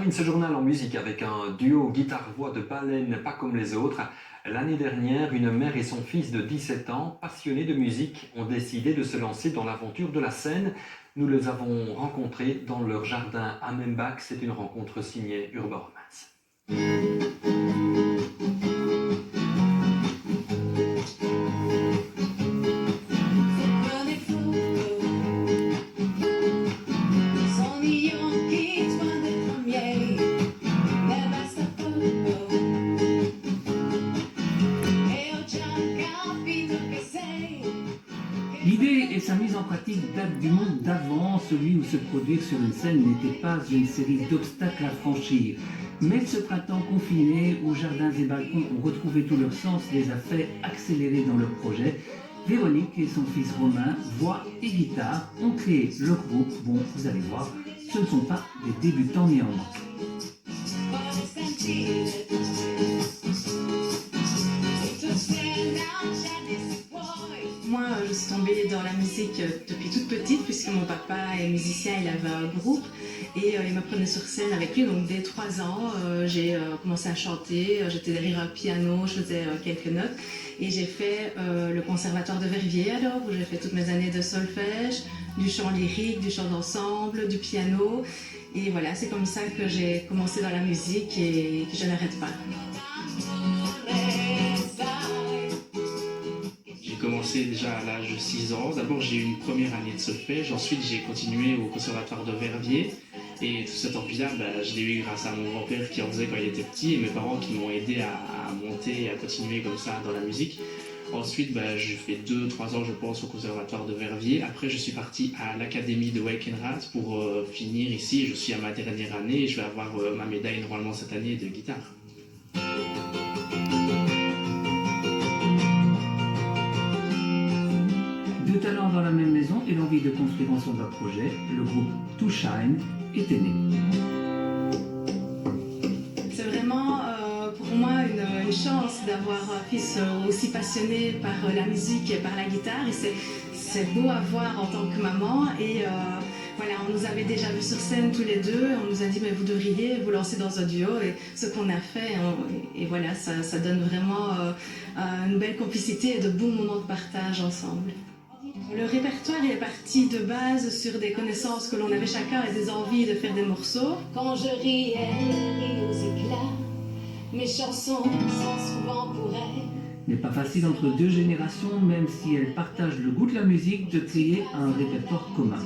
termine ce journal en musique avec un duo guitare-voix de baleine pas comme les autres. L'année dernière, une mère et son fils de 17 ans, passionnés de musique, ont décidé de se lancer dans l'aventure de la scène. Nous les avons rencontrés dans leur jardin à Membach. C'est une rencontre signée Urban Romance. L'idée et sa mise en pratique datent du monde d'avant, celui où se produire sur une scène n'était pas une série d'obstacles à franchir. Mais ce printemps confiné, où jardins et balcons ont retrouvé tout leur sens, les a fait accélérer dans leur projet. Véronique et son fils Romain, voix et guitare, ont créé le groupe. Bon, vous allez voir, ce ne sont pas des débutants néanmoins. Moi, je suis tombée dans la musique depuis toute petite, puisque mon papa est musicien, il avait un groupe et il me prenait sur scène avec lui. Donc dès 3 ans, j'ai commencé à chanter, j'étais derrière un piano, je faisais quelques notes et j'ai fait le conservatoire de Verviers alors, où j'ai fait toutes mes années de solfège, du chant lyrique, du chant d'ensemble, du piano. Et voilà, c'est comme ça que j'ai commencé dans la musique et que je n'arrête pas. J'ai commencé déjà à l'âge de 6 ans. D'abord, j'ai eu une première année de solfège. Ensuite, j'ai continué au conservatoire de Verviers. Et tout cet empire, je l'ai eu grâce à mon grand-père qui en faisait quand il était petit et mes parents qui m'ont aidé à monter et à continuer comme ça dans la musique. Ensuite, j'ai fait 2-3 ans, je pense, au conservatoire de Verviers. Après, je suis parti à l'académie de Wijk-en-Raad pour finir ici. Je suis à ma dernière année et je vais avoir ma médaille normalement cette année de guitare. Deux talents dans la même maison et l'envie de construire ensemble un projet, le groupe To Shine était né. C'est vraiment pour moi une chance d'avoir un fils aussi passionné par la musique et par la guitare. Et c'est beau à voir en tant que maman. Et voilà, on nous avait déjà vus sur scène tous les deux. On nous a dit mais vous devriez vous lancer dans un duo. Et ce qu'on a fait, et voilà, ça donne vraiment une belle complicité et de beaux moments de partage ensemble. Le répertoire est parti de base sur des connaissances que l'on avait chacun et des envies de faire des morceaux. Quand je ris, elle rit aux éclats. Mes chansons sont souvent pour elle. N'est pas facile entre deux générations, même si elles partagent le goût de la musique, de créer un répertoire commun.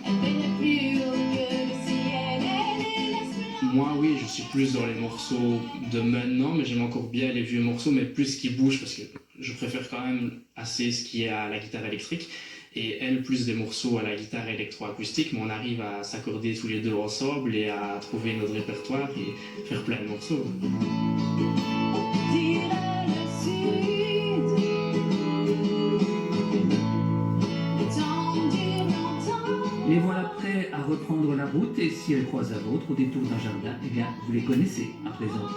Elle baigne plus haut que le ciel. Elle est l'espoir. Moi, oui, je suis plus dans les morceaux de maintenant, mais j'aime encore bien les vieux morceaux, mais plus qui bougent, parce que je préfère quand même assez ce qui est à la guitare électrique. Et elle, plus des morceaux à la guitare électroacoustique, mais on arrive à s'accorder tous les deux ensemble et à trouver notre répertoire et faire plein de morceaux. Les voilà prêts à reprendre la route et si elles croisent la vôtre au détour d'un jardin, eh bien, vous les connaissez à présent.